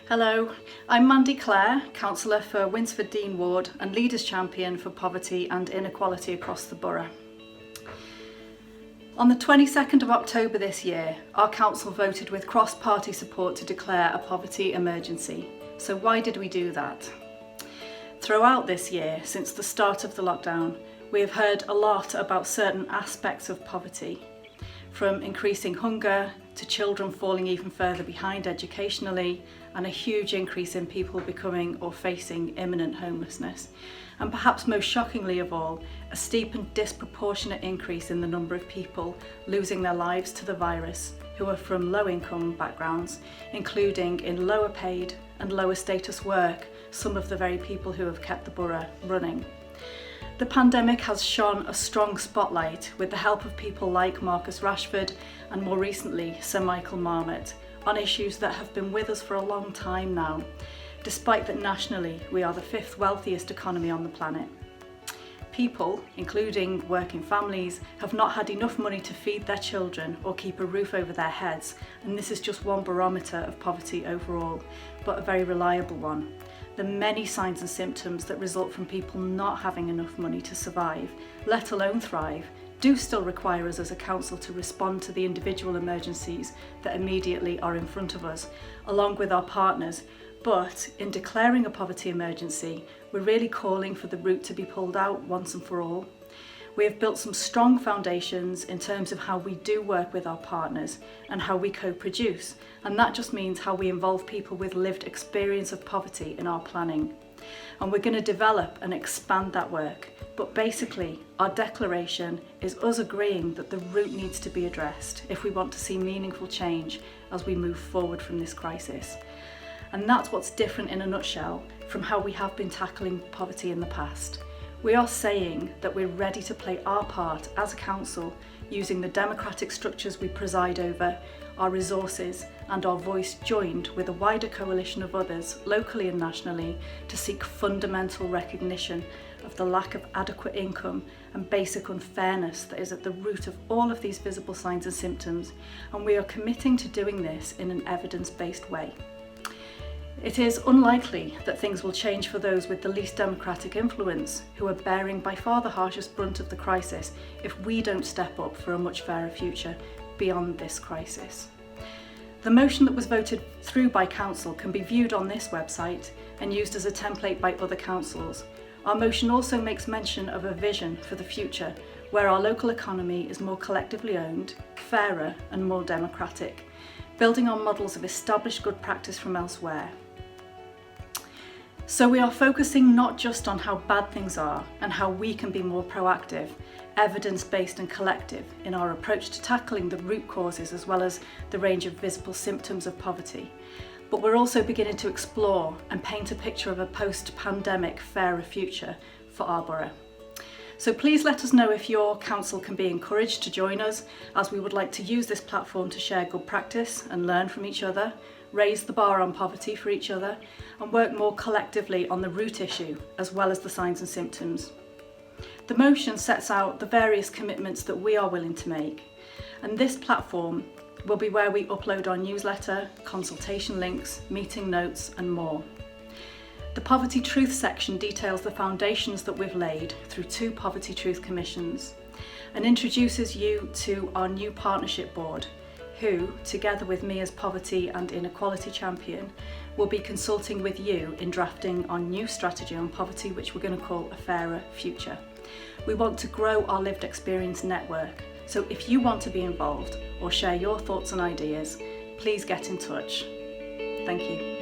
Hello, I'm Mandy Clare, Councillor for Winsford Dean Ward and Leaders Champion for Poverty and Inequality across the borough. On the 22nd of October this year, our council voted with cross-party support to declare a poverty emergency. So why did we do that? Throughout this year, since the start of the lockdown, we have heard a lot about certain aspects of poverty, from increasing hunger to children falling even further behind educationally, and a huge increase in people becoming or facing imminent homelessness. And perhaps most shockingly of all, a steep and disproportionate increase in the number of people losing their lives to the virus who are from low income backgrounds, including in lower paid and lower status work, some of the very people who have kept the borough running. The pandemic has shone a strong spotlight with the help of people like Marcus Rashford and more recently Sir Michael Marmot on issues that have been with us for a long time now, despite that nationally we are the fifth wealthiest economy on the planet. People, including working families, have not had enough money to feed their children or keep a roof over their heads, and this is just one barometer of poverty overall, but a very reliable one. The many signs and symptoms that result from people not having enough money to survive, let alone thrive, do still require us as a council to respond to the individual emergencies that immediately are in front of us, along with our partners. But in declaring a poverty emergency, we're really calling for the root to be pulled out once and for all. We have built some strong foundations in terms of how we do work with our partners and how we co-produce, and that just means how we involve people with lived experience of poverty in our planning. And we're going to develop and expand that work, but basically our declaration is us agreeing that the root needs to be addressed if we want to see meaningful change as we move forward from this crisis. And that's what's different in a nutshell from how we have been tackling poverty in the past. We are saying that we're ready to play our part as a council using the democratic structures we preside over, our resources and our voice joined with a wider coalition of others, locally and nationally, to seek fundamental recognition of the lack of adequate income and basic unfairness that is at the root of all of these visible signs and symptoms, and we are committing to doing this in an evidence-based way. It is unlikely that things will change for those with the least democratic influence, who are bearing by far the harshest brunt of the crisis, if we don't step up for a much fairer future beyond this crisis. The motion that was voted through by council can be viewed on this website and used as a template by other councils. Our motion also makes mention of a vision for the future, where our local economy is more collectively owned, fairer and more democratic, building on models of established good practice from elsewhere. So we are focusing not just on how bad things are and how we can be more proactive, evidence-based and collective in our approach to tackling the root causes as well as the range of visible symptoms of poverty, but we're also beginning to explore and paint a picture of a post-pandemic fairer future for our borough. So please let us know if your council can be encouraged to join us, as we would like to use this platform to share good practice and learn from each other, raise the bar on poverty for each other, and work more collectively on the root issue as well as the signs and symptoms. The motion sets out the various commitments that we are willing to make, and this platform will be where we upload our newsletter, consultation links, meeting notes and more. The Poverty Truth section details the foundations that we've laid through 2 Poverty Truth Commissions and introduces you to our new partnership board, who, together with me as Poverty and Inequality Champion, will be consulting with you in drafting our new strategy on poverty, which we're going to call A Fairer Future. We want to grow our lived experience network, so if you want to be involved or share your thoughts and ideas, please get in touch. Thank you.